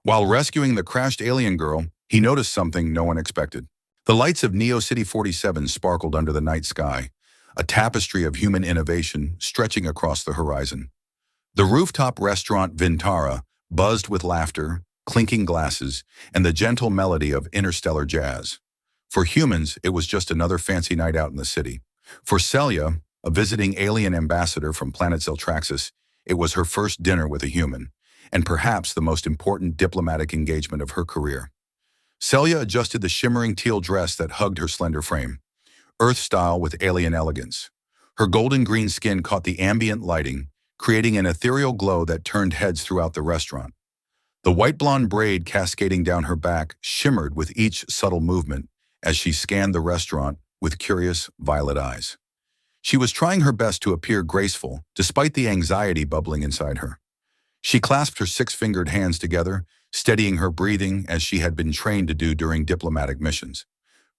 While rescuing the crashed alien girl, he noticed something no one expected. The lights of Neo City 47 sparkled under the night sky, a tapestry of human innovation stretching across the horizon. The rooftop restaurant Vintara buzzed with laughter, clinking glasses, and the gentle melody of interstellar jazz. For humans, it was just another fancy night out in the city. For Celia, a visiting alien ambassador from planet Zeltraxis, it was her first dinner with a human, and perhaps the most important diplomatic engagement of her career. Celia adjusted the shimmering teal dress that hugged her slender frame, Earth-style with alien elegance. Her golden-green skin caught the ambient lighting, creating an ethereal glow that turned heads throughout the restaurant. The white blonde braid cascading down her back shimmered with each subtle movement as she scanned the restaurant with curious, violet eyes. She was trying her best to appear graceful, despite the anxiety bubbling inside her. She clasped her six-fingered hands together, steadying her breathing as she had been trained to do during diplomatic missions.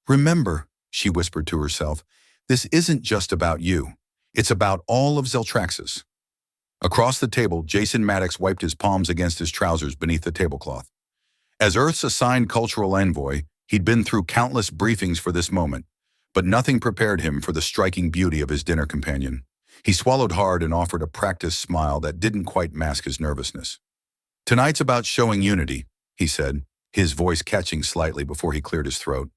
"Remember," she whispered to herself, "this isn't just about you. It's about all of Zeltraxis." Across the table, Jason Maddox wiped his palms against his trousers beneath the tablecloth. As Earth's assigned cultural envoy, he'd been through countless briefings for this moment, but nothing prepared him for the striking beauty of his dinner companion. He swallowed hard and offered a practiced smile that didn't quite mask his nervousness. "Tonight's about showing unity," he said, his voice catching slightly before he cleared his throat.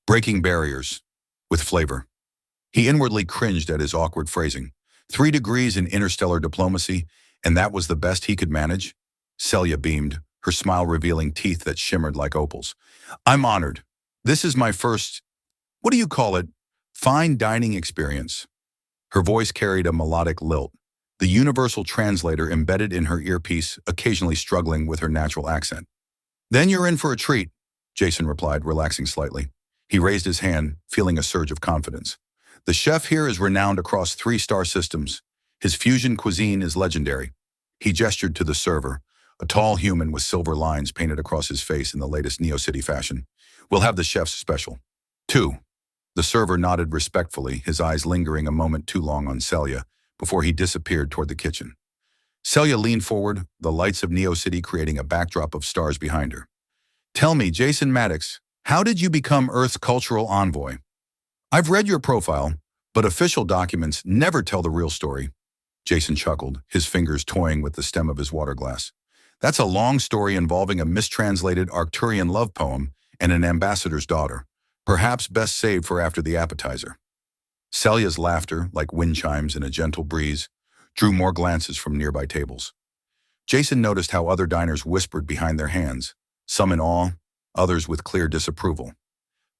"Breaking barriers. With flavor." He inwardly cringed at his awkward phrasing. 3 degrees in interstellar diplomacy, and that was the best he could manage? Celia beamed, her smile revealing teeth that shimmered like opals. "I'm honored. This is my first, what do you call it, fine dining experience." Her voice carried a melodic lilt, the universal translator embedded in her earpiece, occasionally struggling with her natural accent. "Then you're in for a treat," Jason replied, relaxing slightly. He raised his hand, feeling a surge of confidence. "The chef here is renowned across 3-star systems. His fusion cuisine is legendary." He gestured to the server, a tall human with silver lines painted across his face in the latest Neo City fashion. "We'll have the chef's special." 2. The server nodded respectfully, his eyes lingering a moment too long on Celia, before he disappeared toward the kitchen. Celia leaned forward, the lights of Neo City creating a backdrop of stars behind her. "Tell me, Jason Maddox, how did you become Earth's cultural envoy? I've read your profile, but official documents never tell the real story." Jason chuckled, his fingers toying with the stem of his water glass. "That's a long story involving a mistranslated Arcturian love poem and an ambassador's daughter, perhaps best saved for after the appetizer." Celia's laughter, like wind chimes in a gentle breeze, drew more glances from nearby tables. Jason noticed how other diners whispered behind their hands, some in awe, others with clear disapproval.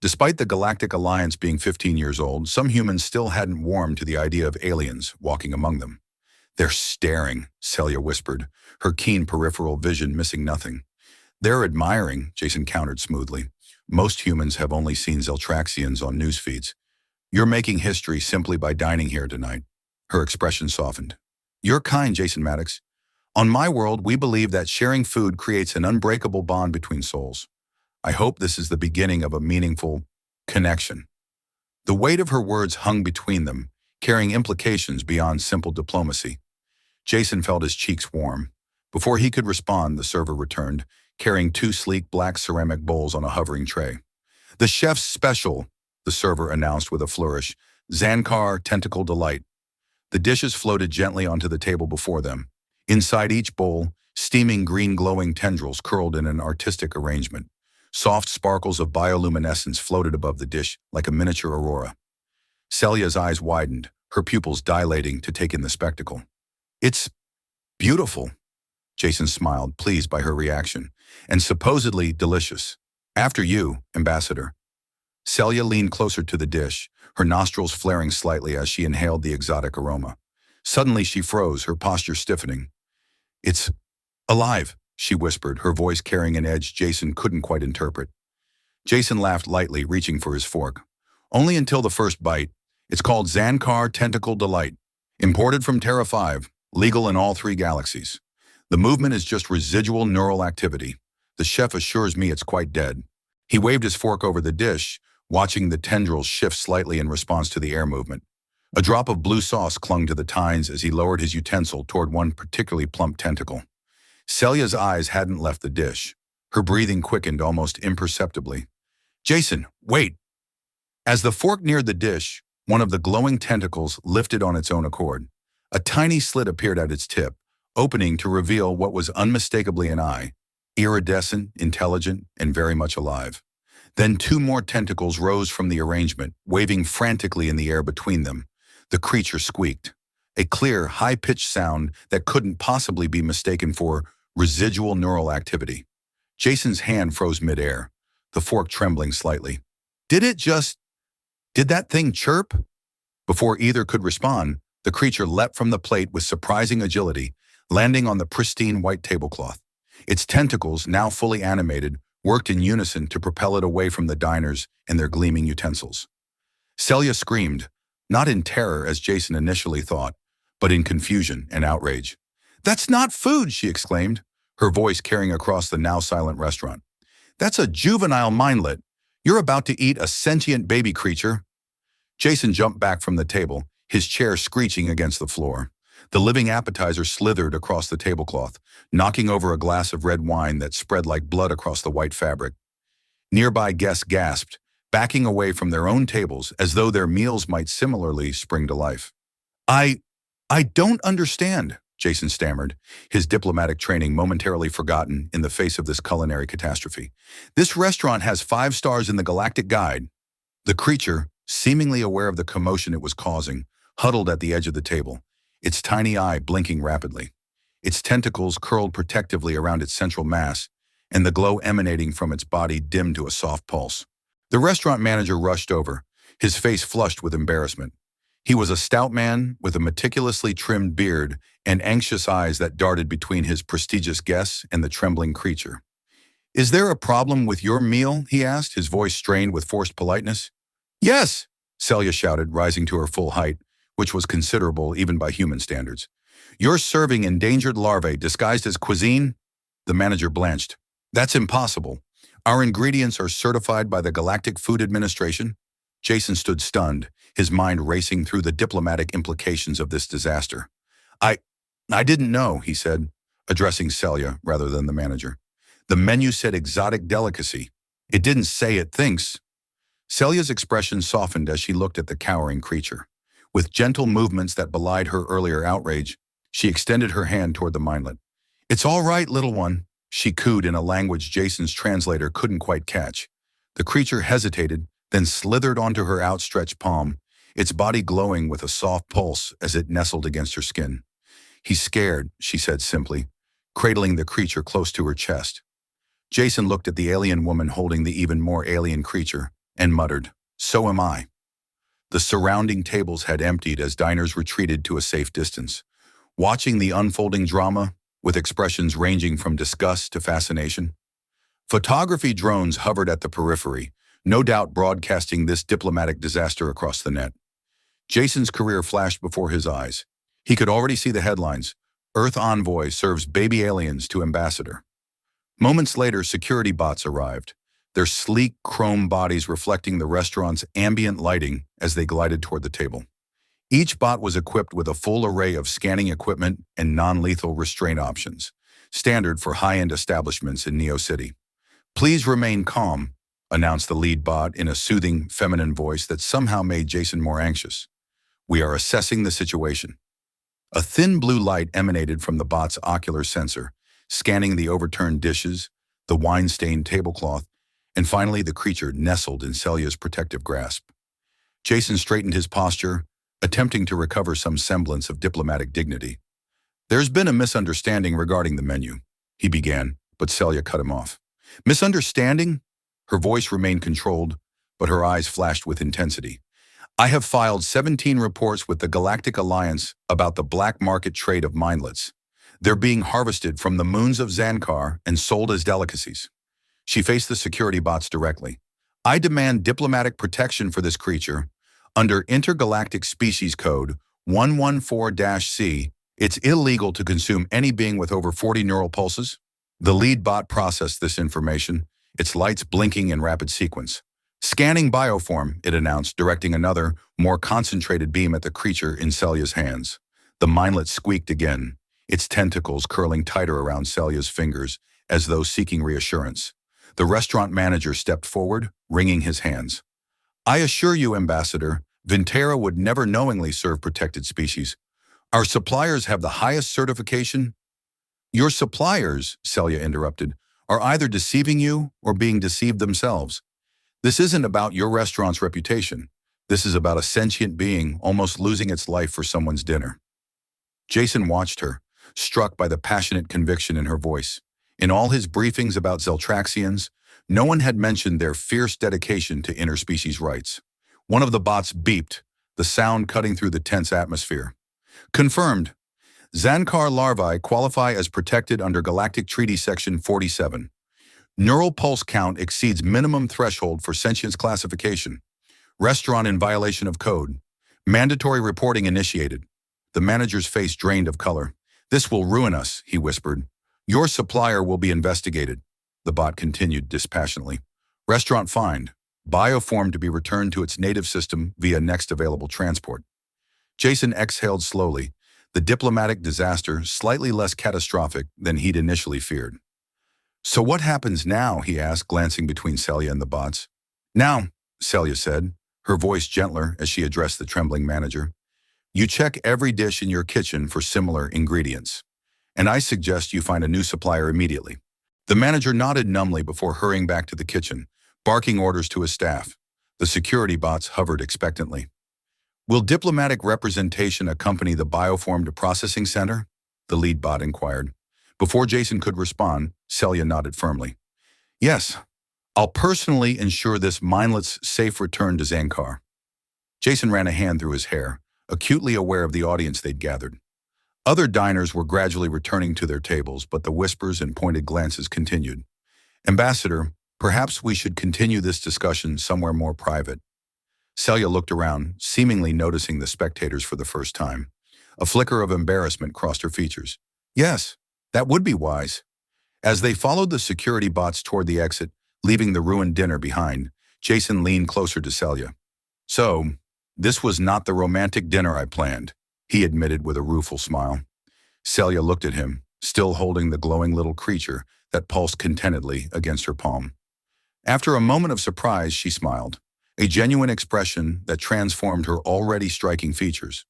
Despite the Galactic Alliance being 15 years old, some humans still hadn't warmed to the idea of aliens walking among them. "They're staring," Celia whispered, her keen peripheral vision missing nothing. "They're admiring," Jason countered smoothly. "Most humans have only seen Zeltraxians on news feeds. You're making history simply by dining here tonight." Her expression softened. "You're kind, Jason Maddox. On my world, we believe that sharing food creates an unbreakable bond between souls. I hope this is the beginning of a meaningful connection." The weight of her words hung between them, carrying implications beyond simple diplomacy. Jason felt his cheeks warm. Before he could respond, the server returned, carrying 2 sleek black ceramic bowls on a hovering tray. "The chef's special," the server announced with a flourish, "Zankar Tentacle Delight." The dishes floated gently onto the table before them. Inside each bowl, steaming green glowing tendrils curled in an artistic arrangement. Soft sparkles of bioluminescence floated above the dish like a miniature aurora. Celia's eyes widened, her pupils dilating to take in the spectacle. "It's beautiful," Jason smiled, pleased by her reaction, "and supposedly delicious. After you, Ambassador." Celia leaned closer to the dish, her nostrils flaring slightly as she inhaled the exotic aroma. Suddenly she froze, her posture stiffening. "It's alive," she whispered, her voice carrying an edge Jason couldn't quite interpret. Jason laughed lightly, reaching for his fork. "Only until the first bite. It's called Zankar Tentacle Delight. Imported from Terra 5, legal in all 3 galaxies. The movement is just residual neural activity. The chef assures me it's quite dead." He waved his fork over the dish, watching the tendrils shift slightly in response to the air movement. A drop of blue sauce clung to the tines as he lowered his utensil toward one particularly plump tentacle. Celia's eyes hadn't left the dish. Her breathing quickened almost imperceptibly. Jason, wait! As the fork neared the dish, one of the glowing tentacles lifted on its own accord. A tiny slit appeared at its tip, opening to reveal what was unmistakably an eye, iridescent, intelligent, and very much alive. Then two more tentacles rose from the arrangement, waving frantically in the air between them. The creature squeaked, a clear, high-pitched sound that couldn't possibly be mistaken for residual neural activity. Jason's hand froze midair, the fork trembling slightly. Did that thing chirp? Before either could respond, the creature leapt from the plate with surprising agility, landing on the pristine white tablecloth. Its tentacles, now fully animated, worked in unison to propel it away from the diners and their gleaming utensils. Celia screamed, not in terror as Jason initially thought, but in confusion and outrage. "That's not food!" she exclaimed, her voice carrying across the now silent restaurant. "That's a juvenile mindlet. You're about to eat a sentient baby creature." Jason jumped back from the table, his chair screeching against the floor. The living appetizer slithered across the tablecloth, knocking over a glass of red wine that spread like blood across the white fabric. Nearby guests gasped, backing away from their own tables as though their meals might similarly spring to life. I don't understand," Jason stammered, his diplomatic training momentarily forgotten in the face of this culinary catastrophe. "This restaurant has 5 stars in the Galactic Guide." The creature, seemingly aware of the commotion it was causing, huddled at the edge of the table, its tiny eye blinking rapidly. Its tentacles curled protectively around its central mass, and the glow emanating from its body dimmed to a soft pulse. The restaurant manager rushed over, his face flushed with embarrassment. He was a stout man with a meticulously trimmed beard and anxious eyes that darted between his prestigious guests and the trembling creature. "Is there a problem with your meal?" he asked, his voice strained with forced politeness. "Yes," Celia shouted, rising to her full height, which was considerable even by human standards. "You're serving endangered larvae disguised as cuisine?" The manager blanched. "That's impossible. Our ingredients are certified by the Galactic Food Administration." Jason stood stunned, his mind racing through the diplomatic implications of this disaster. I didn't know," he said, addressing Celia rather than the manager. "The menu said exotic delicacy. It didn't say it thinks." Celia's expression softened as she looked at the cowering creature. With gentle movements that belied her earlier outrage, she extended her hand toward the mindlet. "It's all right, little one," she cooed in a language Jason's translator couldn't quite catch. The creature hesitated, then slithered onto her outstretched palm, its body glowing with a soft pulse as it nestled against her skin. "He's scared," she said simply, cradling the creature close to her chest. Jason looked at the alien woman holding the even more alien creature and muttered, "So am I." The surrounding tables had emptied as diners retreated to a safe distance, watching the unfolding drama with expressions ranging from disgust to fascination. Photography drones hovered at the periphery, no doubt broadcasting this diplomatic disaster across the net. Jason's career flashed before his eyes. He could already see the headlines, "Earth Envoy serves baby aliens to ambassador." Moments later, security bots arrived, their sleek chrome bodies reflecting the restaurant's ambient lighting as they glided toward the table. Each bot was equipped with a full array of scanning equipment and non-lethal restraint options, standard for high-end establishments in Neo City. "Please remain calm," announced the lead bot in a soothing, feminine voice that somehow made Jason more anxious. "We are assessing the situation." A thin blue light emanated from the bot's ocular sensor, scanning the overturned dishes, the wine-stained tablecloth, and finally the creature nestled in Celia's protective grasp. Jason straightened his posture, attempting to recover some semblance of diplomatic dignity. "There's been a misunderstanding regarding the menu," he began, but Celia cut him off. "Misunderstanding?" Her voice remained controlled, but her eyes flashed with intensity. "I have filed 17 reports with the Galactic Alliance about the black market trade of mindlets. They're being harvested from the moons of Xankar and sold as delicacies." She faced the security bots directly. "I demand diplomatic protection for this creature. Under Intergalactic Species Code 114-C, it's illegal to consume any being with over 40 neural pulses." The lead bot processed this information, its lights blinking in rapid sequence. "Scanning bioform," it announced, directing another, more concentrated beam at the creature in Celia's hands. The mindlet squeaked again, its tentacles curling tighter around Celia's fingers as though seeking reassurance. The restaurant manager stepped forward, wringing his hands. I assure you, Ambassador, Vintera would never knowingly serve protected species. Our suppliers have the highest certification. Your suppliers, Celia interrupted, are either deceiving you or being deceived themselves. This isn't about your restaurant's reputation. This is about a sentient being almost losing its life for someone's dinner. Jason watched her, struck by the passionate conviction in her voice. In all his briefings about Zeltraxians, no one had mentioned their fierce dedication to interspecies rights. One of the bots beeped, the sound cutting through the tense atmosphere. Confirmed. Xancar larvae qualify as protected under Galactic Treaty Section 47. Neural pulse count exceeds minimum threshold for sentience classification. Restaurant in violation of code. Mandatory reporting initiated. The manager's face drained of color. This will ruin us, he whispered. Your supplier will be investigated. The bot continued dispassionately. Restaurant fined. Bioform to be returned to its native system via next available transport. Jason exhaled slowly, the diplomatic disaster slightly less catastrophic than he'd initially feared. So what happens now, he asked, glancing between Celia and the bots. Now, Celia said, her voice gentler as she addressed the trembling manager. You check every dish in your kitchen for similar ingredients. And I suggest you find a new supplier immediately. The manager nodded numbly before hurrying back to the kitchen, barking orders to his staff. The security bots hovered expectantly. Will diplomatic representation accompany the bioform to processing center? The lead bot inquired. Before Jason could respond, Celia nodded firmly. Yes, I'll personally ensure this mindlet's safe return to Xancar. Jason ran a hand through his hair, acutely aware of the audience they'd gathered. Other diners were gradually returning to their tables, but the whispers and pointed glances continued. Ambassador, perhaps we should continue this discussion somewhere more private. Celia looked around, seemingly noticing the spectators for the first time. A flicker of embarrassment crossed her features. Yes, that would be wise. As they followed the security bots toward the exit, leaving the ruined dinner behind, Jason leaned closer to Celia. So, this was not the romantic dinner I planned, he admitted with a rueful smile. Celia looked at him, still holding the glowing little creature that pulsed contentedly against her palm. After a moment of surprise, she smiled, a genuine expression that transformed her already striking features.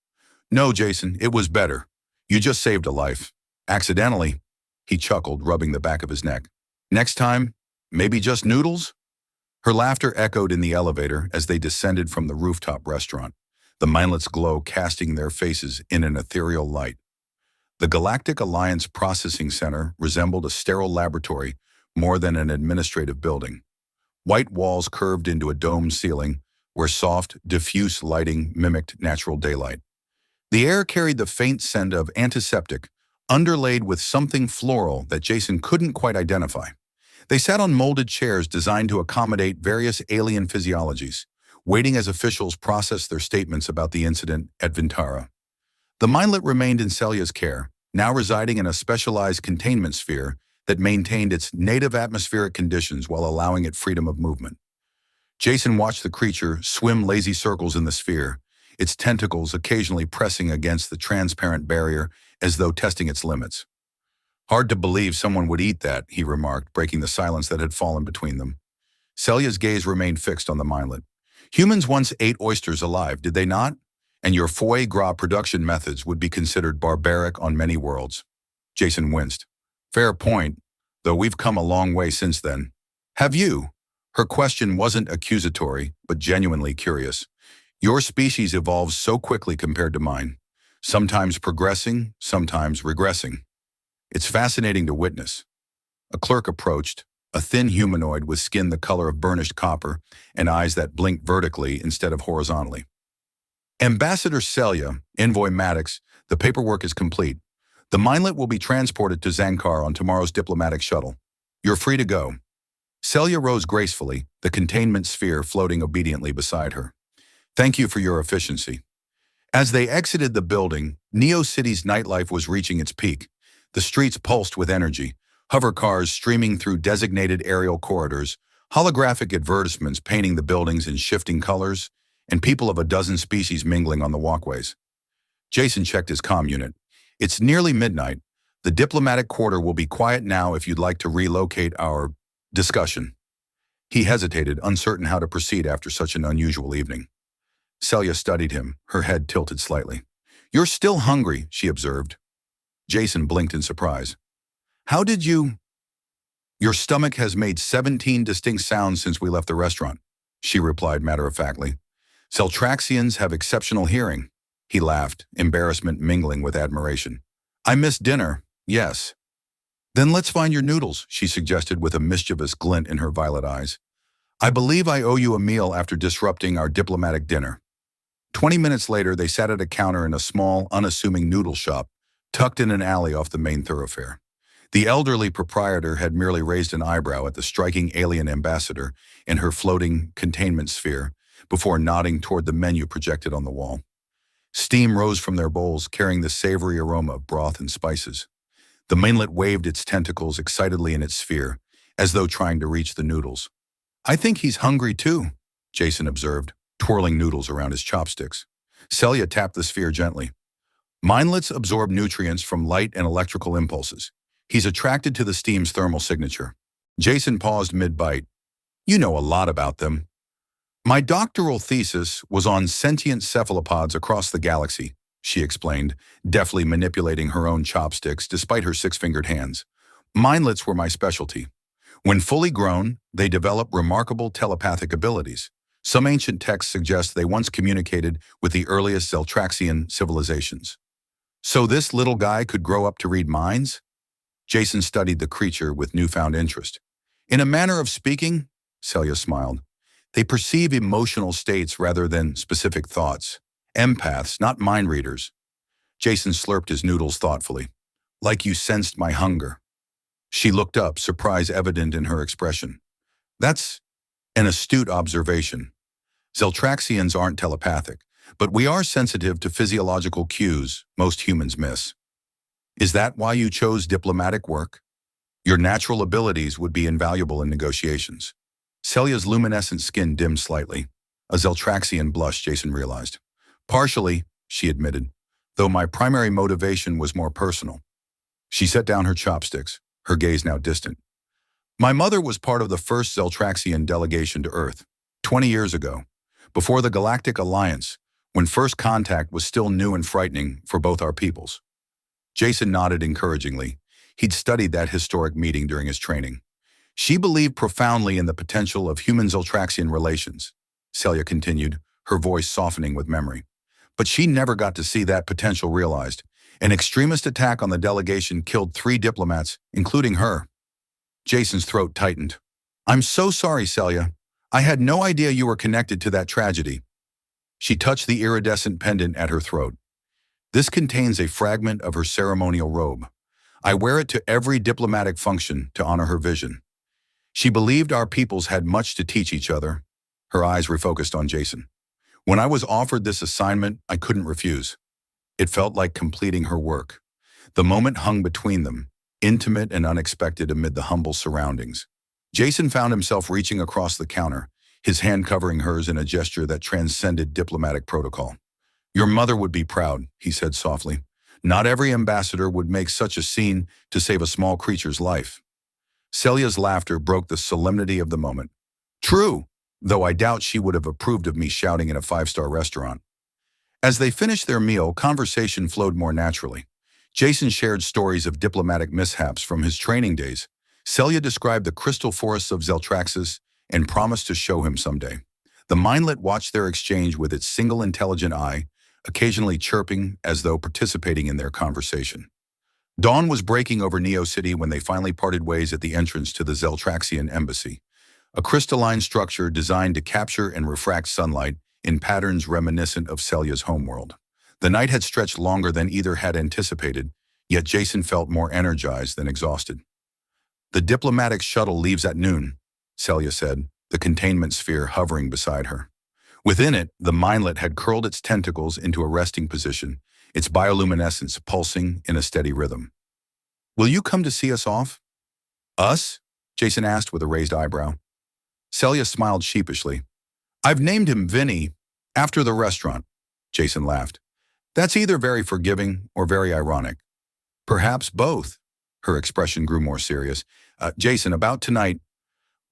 No, Jason, it was better. You just saved a life. Accidentally, he chuckled, rubbing the back of his neck. Next time, maybe just noodles? Her laughter echoed in the elevator as they descended from the rooftop restaurant, the mindlet's glow casting their faces in an ethereal light. The Galactic Alliance Processing Center resembled a sterile laboratory more than an administrative building. White walls curved into a domed ceiling where soft, diffuse lighting mimicked natural daylight. The air carried the faint scent of antiseptic, underlaid with something floral that Jason couldn't quite identify. They sat on molded chairs designed to accommodate various alien physiologies, waiting as officials processed their statements about the incident at Vintara. The mindlet remained in Celia's care, now residing in a specialized containment sphere that maintained its native atmospheric conditions while allowing it freedom of movement. Jason watched the creature swim lazy circles in the sphere, its tentacles occasionally pressing against the transparent barrier as though testing its limits. Hard to believe someone would eat that, he remarked, breaking the silence that had fallen between them. Celia's gaze remained fixed on the mindlet. Humans once ate oysters alive, did they not? And your foie gras production methods would be considered barbaric on many worlds. Jason winced. Fair point, though we've come a long way since then. Have you? Her question wasn't accusatory, but genuinely curious. Your species evolves so quickly compared to mine, sometimes progressing, sometimes regressing. It's fascinating to witness. A clerk approached, a thin humanoid with skin the color of burnished copper and eyes that blinked vertically instead of horizontally. Ambassador Celia, Envoy Maddox, the paperwork is complete. The mindlet will be transported to Xancar on tomorrow's diplomatic shuttle. You're free to go. Celia rose gracefully, the containment sphere floating obediently beside her. Thank you for your efficiency. As they exited the building, Neo City's nightlife was reaching its peak. The streets pulsed with energy, hover cars streaming through designated aerial corridors, holographic advertisements painting the buildings in shifting colors, and people of a dozen species mingling on the walkways. Jason checked his comm unit. It's nearly midnight, The diplomatic quarter will be quiet now if you'd like to relocate our discussion. He hesitated, uncertain how to proceed after such an unusual evening. Celia studied him, her head tilted slightly. You're still hungry, she observed. Jason blinked in surprise. How did you? Your stomach has made 17 distinct sounds since we left the restaurant, she replied matter-of-factly. Zeltraxians have exceptional hearing. He laughed, embarrassment mingling with admiration. I missed dinner, yes. Then let's find your noodles, she suggested with a mischievous glint in her violet eyes. I believe I owe you a meal after disrupting our diplomatic dinner. 20 minutes later, they sat at a counter in a small, unassuming noodle shop, tucked in an alley off the main thoroughfare. The elderly proprietor had merely raised an eyebrow at the striking alien ambassador in her floating containment sphere before nodding toward the menu projected on the wall. Steam rose from their bowls, carrying the savory aroma of broth and spices. The mainlet waved its tentacles excitedly in its sphere, as though trying to reach the noodles. I think he's hungry too, Jason observed, twirling noodles around his chopsticks. Celia tapped the sphere gently. Mindlets absorb nutrients from light and electrical impulses. He's attracted to the steam's thermal signature. Jason paused mid-bite. You know a lot about them. My doctoral thesis was on sentient cephalopods across the galaxy, she explained, deftly manipulating her own chopsticks despite her six-fingered hands. Mindlets were my specialty. When fully grown, they develop remarkable telepathic abilities. Some ancient texts suggest they once communicated with the earliest Zeltraxian civilizations. So this little guy could grow up to read minds? Jason studied the creature with newfound interest. In a manner of speaking, Celia smiled, they perceive emotional states rather than specific thoughts. Empaths, not mind readers. Jason slurped his noodles thoughtfully. Like you sensed my hunger. She looked up, surprise evident in her expression. That's an astute observation. Zeltraxians aren't telepathic, but we are sensitive to physiological cues most humans miss. Is that why you chose diplomatic work? Your natural abilities would be invaluable in negotiations. Celia's luminescent skin dimmed slightly. A Zeltraxian blush, Jason realized. Partially, she admitted, though my primary motivation was more personal. She set down her chopsticks, her gaze now distant. My mother was part of the first Zeltraxian delegation to Earth, 20 years ago, before the Galactic Alliance, when first contact was still new and frightening for both our peoples. Jason nodded encouragingly. He'd studied that historic meeting during his training. She believed profoundly in the potential of human-Zeltraxian relations, Celia continued, her voice softening with memory. But she never got to see that potential realized. An extremist attack on the delegation killed 3 diplomats, including her. Jason's throat tightened. I'm so sorry, Celia. I had no idea you were connected to that tragedy. She touched the iridescent pendant at her throat. This contains a fragment of her ceremonial robe. I wear it to every diplomatic function to honor her vision. She believed our peoples had much to teach each other. Her eyes refocused on Jason. When I was offered this assignment, I couldn't refuse. It felt like completing her work. The moment hung between them, intimate and unexpected amid the humble surroundings. Jason found himself reaching across the counter, his hand covering hers in a gesture that transcended diplomatic protocol. Your mother would be proud, he said softly. Not every ambassador would make such a scene to save a small creature's life. Celia's laughter broke the solemnity of the moment. True, though I doubt she would have approved of me shouting in a 5-star restaurant. As they finished their meal, conversation flowed more naturally. Jason shared stories of diplomatic mishaps from his training days. Celia described the crystal forests of Zeltraxis and promised to show him someday. The mindlet watched their exchange with its single intelligent eye, occasionally chirping as though participating in their conversation. Dawn was breaking over Neo City when they finally parted ways at the entrance to the Zeltraxian embassy, a crystalline structure designed to capture and refract sunlight in patterns reminiscent of Celia's homeworld. The night had stretched longer than either had anticipated, yet Jason felt more energized than exhausted. The diplomatic shuttle leaves at noon, Celia said, the containment sphere hovering beside her. Within it, the mindlet had curled its tentacles into a resting position, its bioluminescence pulsing in a steady rhythm. Will you come to see us off? Us? Jason asked with a raised eyebrow. Celia smiled sheepishly. I've named him Vinny, after the restaurant, Jason laughed. That's either very forgiving or very ironic. Perhaps both. Her expression grew more serious. Jason, about tonight,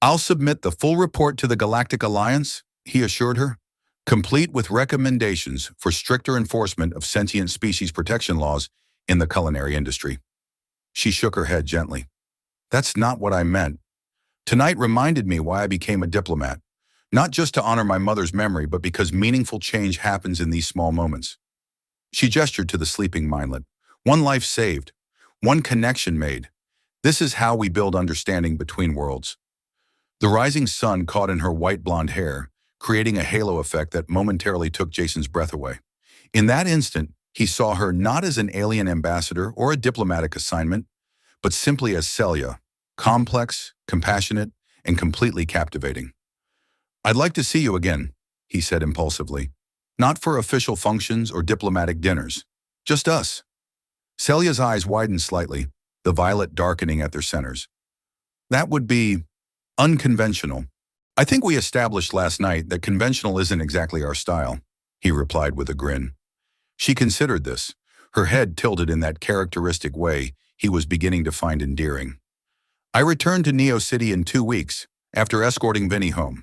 I'll submit the full report to the Galactic Alliance, he assured her, complete with recommendations for stricter enforcement of sentient species protection laws in the culinary industry. She shook her head gently. That's not what I meant. Tonight reminded me why I became a diplomat, not just to honor my mother's memory, but because meaningful change happens in these small moments. She gestured to the sleeping mindlet. One life saved, one connection made. This is how we build understanding between worlds. The rising sun caught in her white blonde hair, creating a halo effect that momentarily took Jason's breath away. In that instant, he saw her not as an alien ambassador or a diplomatic assignment, but simply as Celia, complex, compassionate, and completely captivating. I'd like to see you again, he said impulsively. Not for official functions or diplomatic dinners. Just us. Celia's eyes widened slightly, the violet darkening at their centers. That would be unconventional. I think we established last night that conventional isn't exactly our style, he replied with a grin. She considered this, her head tilted in that characteristic way he was beginning to find endearing. I return to Neo City in 2 weeks, after escorting Vinny home.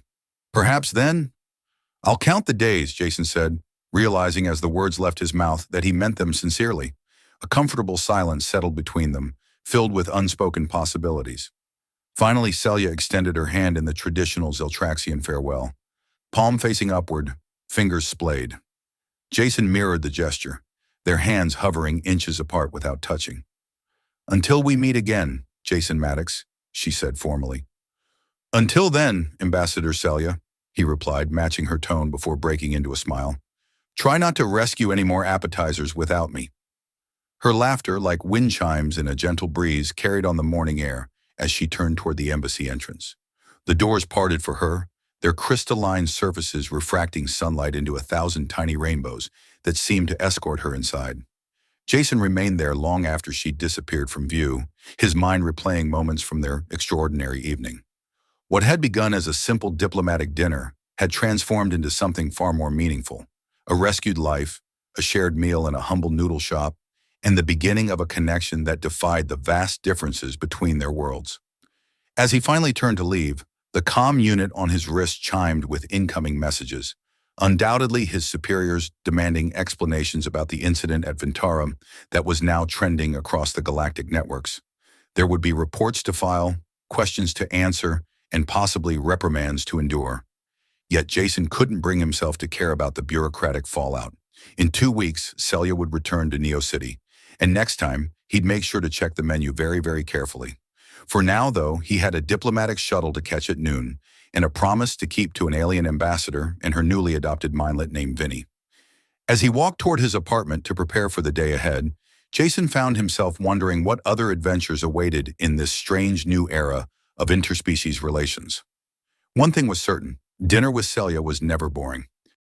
Perhaps then? I'll count the days, Jason said, realizing as the words left his mouth that he meant them sincerely. A comfortable silence settled between them, filled with unspoken possibilities. Finally, Celia extended her hand in the traditional Ziltraxian farewell, palm facing upward, fingers splayed. Jason mirrored the gesture, their hands hovering inches apart without touching. Until we meet again, Jason Maddox, she said formally. Until then, Ambassador Celia, he replied, matching her tone before breaking into a smile. Try not to rescue any more appetizers without me. Her laughter, like wind chimes in a gentle breeze, carried on the morning air as she turned toward the embassy entrance. The doors parted for her, their crystalline surfaces refracting sunlight into 1,000 tiny rainbows that seemed to escort her inside. Jason remained there long after she'd disappeared from view, his mind replaying moments from their extraordinary evening. What had begun as a simple diplomatic dinner had transformed into something far more meaningful, a rescued life, a shared meal in a humble noodle shop, and the beginning of a connection that defied the vast differences between their worlds. As he finally turned to leave, the comm unit on his wrist chimed with incoming messages, undoubtedly his superiors demanding explanations about the incident at Ventara that was now trending across the galactic networks. There would be reports to file, questions to answer, and possibly reprimands to endure. Yet Jason couldn't bring himself to care about the bureaucratic fallout. In 2 weeks, Celia would return to Neo City, and next time, he'd make sure to check the menu very, very carefully. For now, though, he had a diplomatic shuttle to catch at noon, and a promise to keep to an alien ambassador and her newly adopted mindlet named Vinny. As he walked toward his apartment to prepare for the day ahead, Jason found himself wondering what other adventures awaited in this strange new era of interspecies relations. One thing was certain, dinner with Celia was never boring.